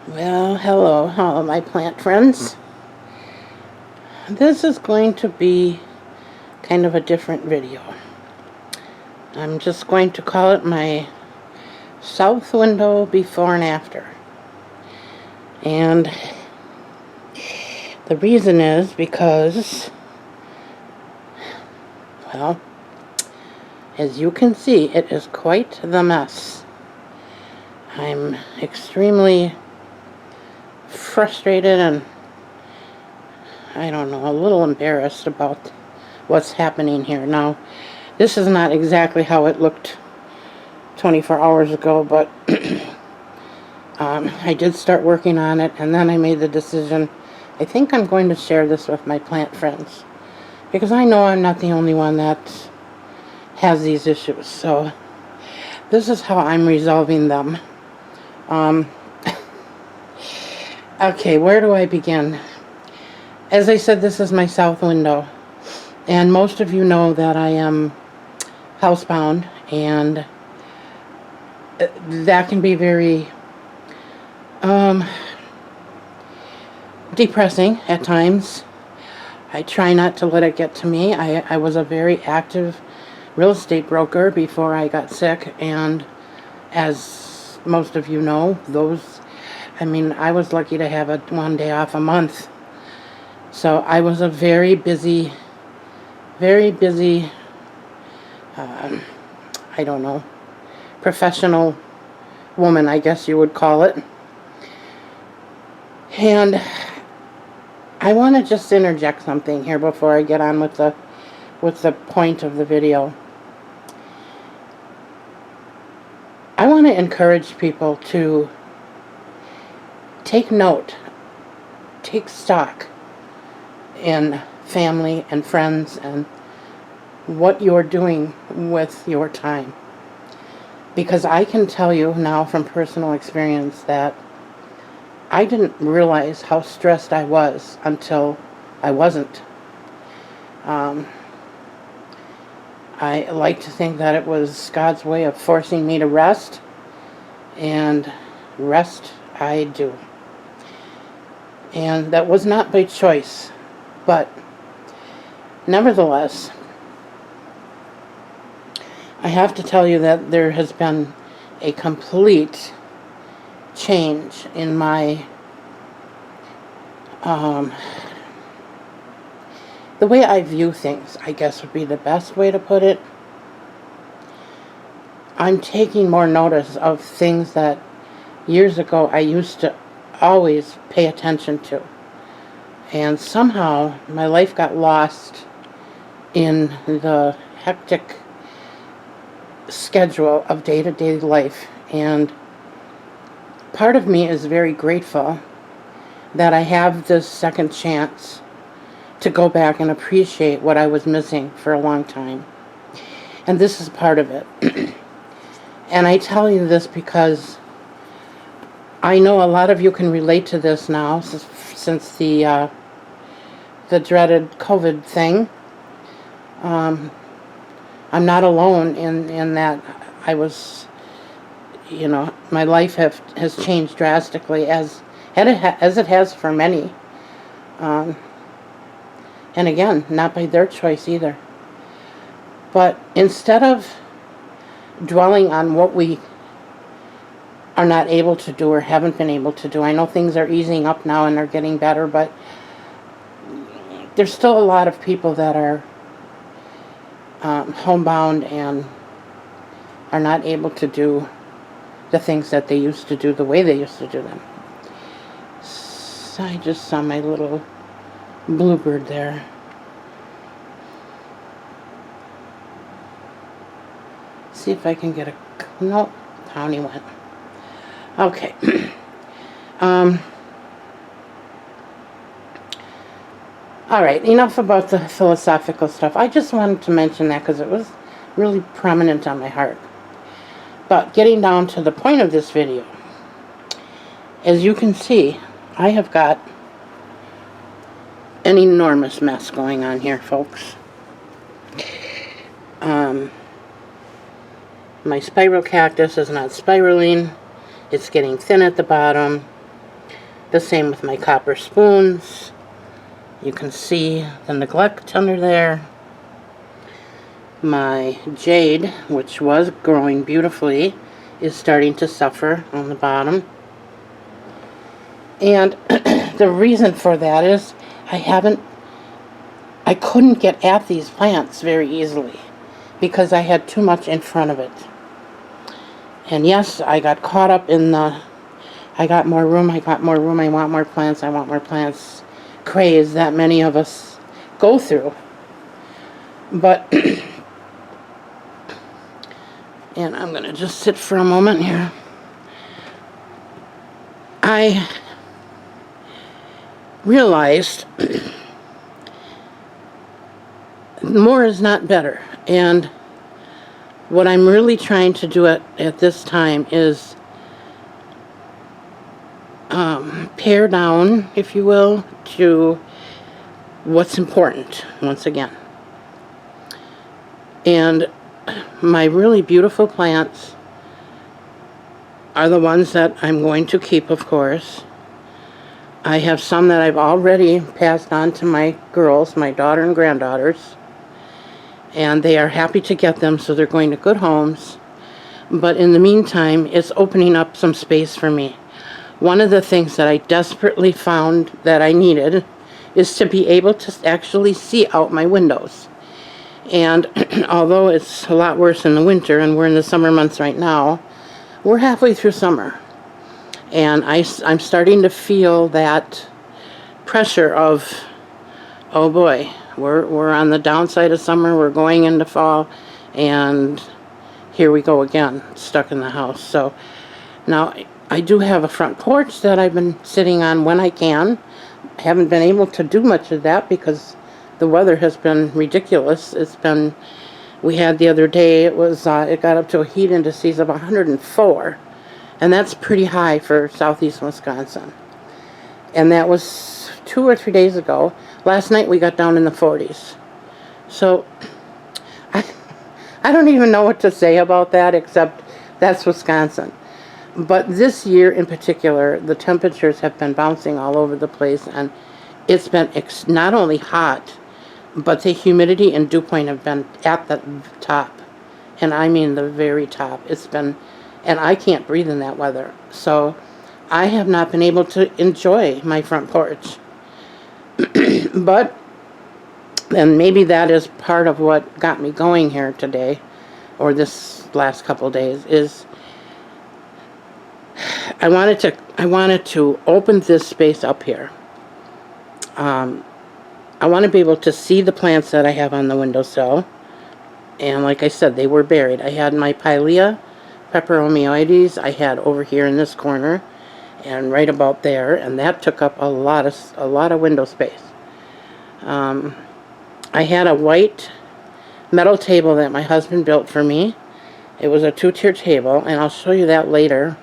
Well, hello my plant friends. This is going to be kind of a different video. I'm just going to call it my south window before and after. And the reason is because, well, as you can see, it is quite the mess. I'm extremely frustrated and, I don't know, a little embarrassed about what's happening here. Now, this is not exactly how it looked 24 hours ago, but I did start working on it, and then I made the decision, I think I'm going to share this with my plant friends, because I know I'm not the only one that has these issues. So this is how I'm resolving them. Okay, where do I begin? As I said, this is my south window, and most of you know that I am housebound, and that can be very depressing at times. I try not to let it get to me. I was a very active real estate broker before I got sick, and as most of you know, I was lucky to have one day off a month. So I was a very busy, I don't know, professional woman, I guess you would call it. And I want to just interject something here before I get on with the point of the video. I want to encourage people to take note, take stock in family and friends and what you're doing with your time. Because I can tell you now from personal experience that I didn't realize how stressed I was until I wasn't. I like to think that it was God's way of forcing me to rest, and rest I do. And that was not by choice, but nevertheless, I have to tell you that there has been a complete change in my the way I view things, I guess would be the best way to put it. I'm taking more notice of things that years ago I used to always pay attention to. And somehow my life got lost in the hectic schedule of day-to-day life. And part of me is very grateful that I have this second chance to go back and appreciate what I was missing for a long time. And this is part of it. And I tell you this because I know a lot of you can relate to this now, since the dreaded COVID thing. I'm not alone in that. I was, my life has changed drastically, as it has for many. And again, not by their choice either. But instead of dwelling on what we are not able to do or haven't been able to do, I know things are easing up now and they're getting better, but there's still a lot of people that are homebound and are not able to do the things that they used to do the way they used to do them. So I just saw my little bluebird there. See if I can get no, down he went. Okay. Alright, enough about the philosophical stuff. I just wanted to mention that because it was really prominent on my heart. But getting down to the point of this video, as you can see, I have got an enormous mess going on here, folks. My spiral cactus is not spiraling. It's getting thin at the bottom. The same with my copper spoons. You can see the neglect under there. My jade, which was growing beautifully, is starting to suffer on the bottom. And the reason for that is I couldn't get at these plants very easily because I had too much in front of it. And yes, I got caught up in the I got more room, I want more plants craze that many of us go through. But and I'm going to just sit for a moment here. I realized more is not better. And what I'm really trying to do at this time is pare down, if you will, to what's important once again. And my really beautiful plants are the ones that I'm going to keep, of course. I have some that I've already passed on to my girls, my daughter and granddaughters, and they are happy to get them, so they're going to good homes. But in the meantime, it's opening up some space for me. One of the things that I desperately found that I needed is to be able to actually see out my windows. And although it's a lot worse in the winter, and we're in the summer months right now, we're halfway through summer. And I'm starting to feel that pressure of, oh boy, we're on the downside of summer, we're going into fall, and here we go again, stuck in the house. So now I do have a front porch that I've been sitting on when I can. I haven't been able to do much of that because the weather has been ridiculous. We had the other day, it got up to a heat indices of 104, and that's pretty high for southeast Wisconsin. And that was 2 or 3 days ago. Last night we got down in the 40s. So I don't even know what to say about that, except that's Wisconsin. But this year in particular, the temperatures have been bouncing all over the place, and it's been not only hot, but the humidity and dew point have been at the top. And I mean the very top. And I can't breathe in that weather. So I have not been able to enjoy my front porch. But, and maybe that is part of what got me going here today, or this last couple days, is I wanted to open this space up here. I want to be able to see the plants that I have on the windowsill. And like I said, they were buried. I had my Pilea peperomioides I had over here in this corner and right about there, and that took up a lot of window space. I had a white metal table that my husband built for me. It was a 2-tier table, and I'll show you that later.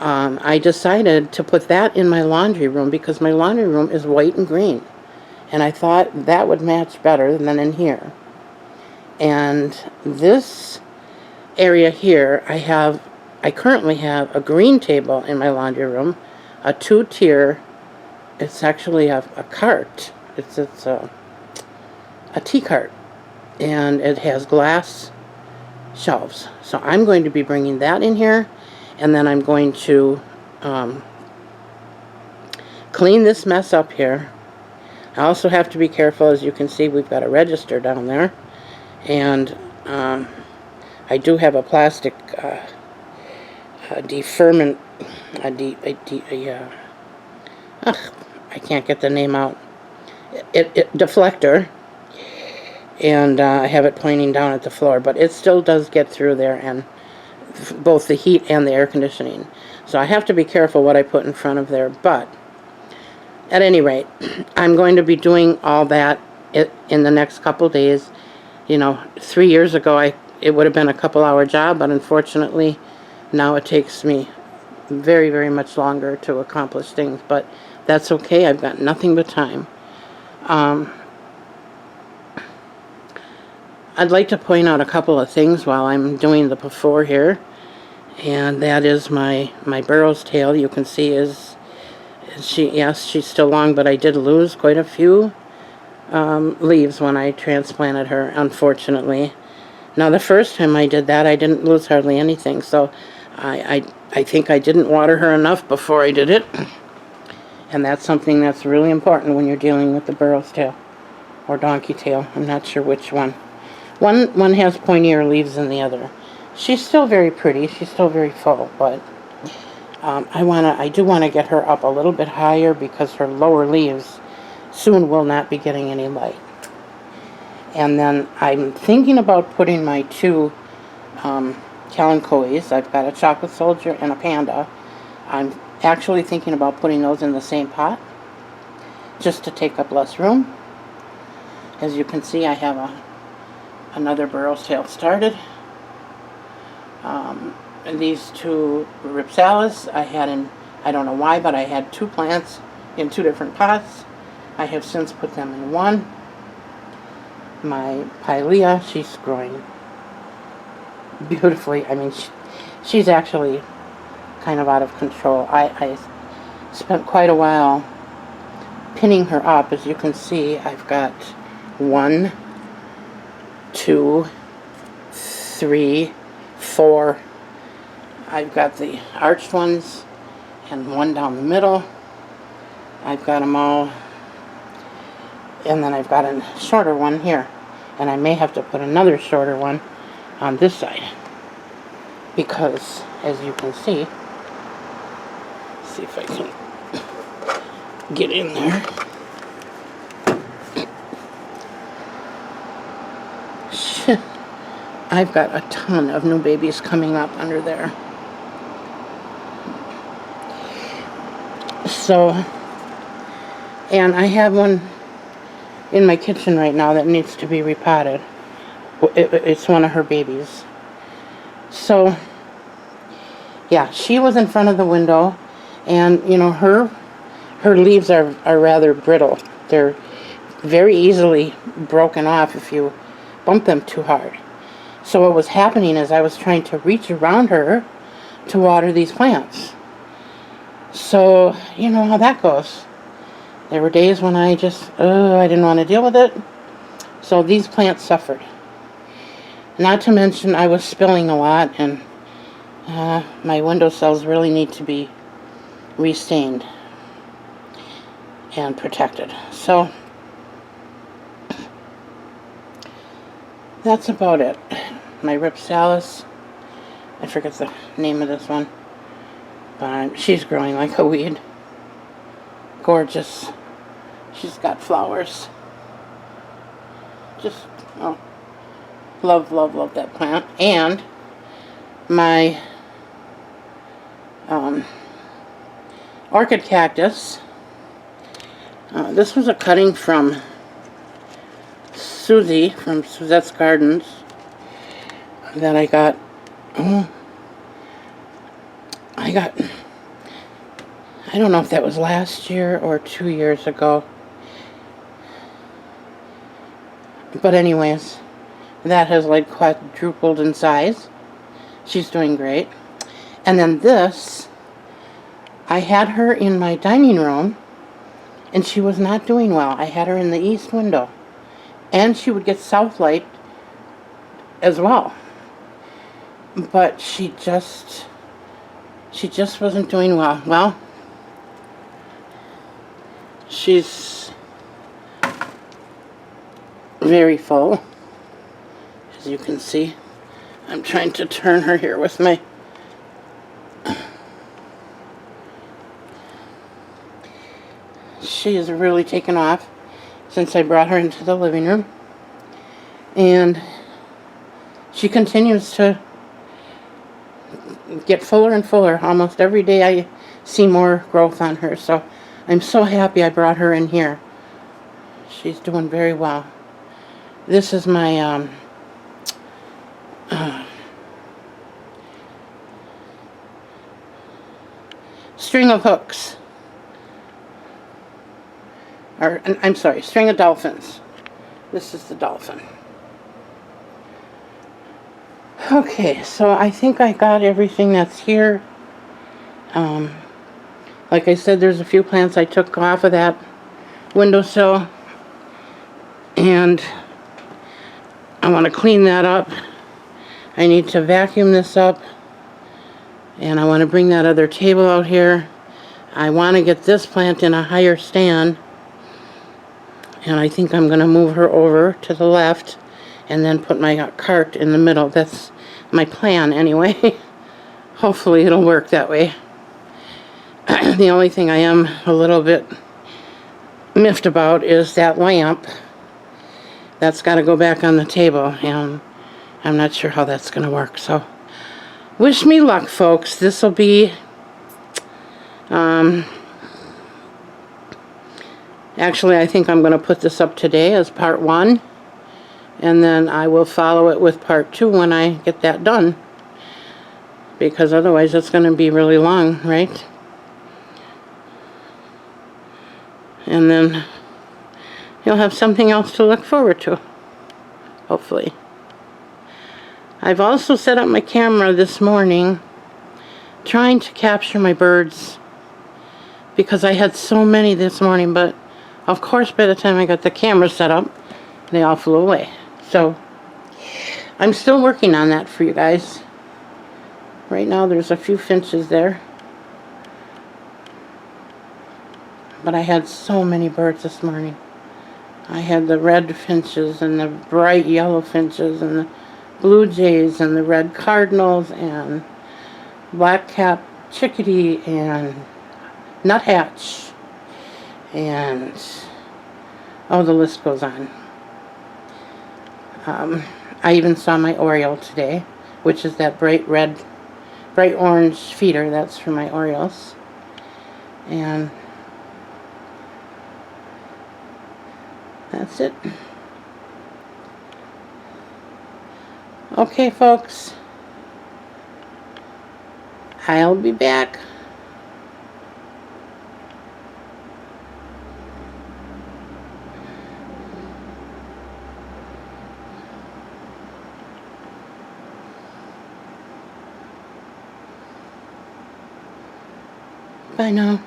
I decided to put that in my laundry room because my laundry room is white and green. And I thought that would match better than in here. And this area here, I currently have a green table in my laundry room, a 2-tier, it's actually a cart. It's a tea cart. And it has glass shelves. So I'm going to be bringing that in here. And then I'm going to clean this mess up here. I also have to be careful. As you can see, we've got a register down there. And I do have a plastic deferment, I can't get the name out. Deflector. And I have it pointing down at the floor. But it still does get through there, and both the heat and the air conditioning. So I have to be careful what I put in front of there. But at any rate, I'm going to be doing all that in the next couple days. You know, 3 years ago it would have been a couple-hour job, but unfortunately now it takes me very, very much longer to accomplish things. But that's okay. I've got nothing but time. I'd like to point out a couple of things while I'm doing the before here, and that is my Burrow's tail. You can see is Yes, she's still long, but I did lose quite a few leaves when I transplanted her, unfortunately. Now, the first time I did that, I didn't lose hardly anything, so I think I didn't water her enough before I did it, and that's something that's really important when you're dealing with the burro's tail, or donkey tail. I'm not sure which one. One has pointier leaves than the other. She's still very pretty, she's still very full, but I do want to get her up a little bit higher because her lower leaves soon will not be getting any light. And then I'm thinking about putting my two Kalanchoes. I've got a chocolate soldier and a panda. I'm actually thinking about putting those in the same pot just to take up less room. As you can see, I have another burro's tail started. And these two Ripsalis I had in, I don't know why, but I had two plants in two different pots. I have since put them in one. My Pilea, she's growing beautifully. I mean, she's actually kind of out of control. I spent quite a while pinning her up. As you can see, I've got 1, 2, 3, 4. I've got the arched ones and one down the middle. I've got them all. And then I've got a shorter one here. And I may have to put another shorter one on this side. Because, as you can see, if I can get in there. I've got a ton of new babies coming up under there. So, and I have one in my kitchen right now that needs to be repotted. It's one of her babies. So, yeah, she was in front of the window, and you know, her leaves are rather brittle. They're very easily broken off if you bump them too hard. So what was happening is I was trying to reach around her to water these plants. So, you know how that goes. There were days when I just, I didn't want to deal with it. So these plants suffered. Not to mention I was spilling a lot, and my windowsills really need to be restained and protected. So that's about it. My Ripsalis, I forget the name of this one, but she's growing like a weed. Gorgeous. She's got flowers. Just, oh, love, love, love that plant. And my orchid cactus. This was a cutting from Susie from Suzette's Gardens that I got. I don't know if that was last year or 2 years ago. But anyways, that has like quadrupled in size. She's doing great. And then this, I had her in my dining room, and she was not doing well. I had her in the east window, and she would get south light as well. But she just wasn't doing well. Well, she's very full, as you can see. I'm trying to turn her here with my she has really taken off since I brought her into the living room, and she continues to get fuller and fuller. Almost every day I see more growth on her, so I'm so happy I brought her in here. She's doing very well. This is my string of hooks. Or, I'm sorry, string of dolphins. This is the dolphin. Okay, so I think I got everything that's here. Like I said, there's a few plants I took off of that windowsill, and I want to clean that up. I need to vacuum this up, and I want to bring that other table out here. I want to get this plant in a higher stand, and I think I'm going to move her over to the left and then put my cart in the middle. That's my plan anyway. Hopefully it'll work that way. The only thing I am a little bit miffed about is that lamp. That's got to go back on the table, and I'm not sure how that's going to work. So wish me luck, folks. This will be actually, I think I'm going to put this up today as part 1, and then I will follow it with part 2 when I get that done, because otherwise it's going to be really long, right? And then you'll have something else to look forward to, hopefully. I've also set up my camera this morning trying to capture my birds, because I had so many this morning, but of course by the time I got the camera set up, they all flew away. So I'm still working on that for you guys. Right now there's a few finches there, but I had so many birds this morning. I had the red finches and the bright yellow finches and the blue jays and the red cardinals and black-capped chickadee and nuthatch, and oh, the list goes on. I even saw my oriole today, which is that bright orange feeder. That's for my orioles. And that's it. Okay, folks, I'll be back. Bye now.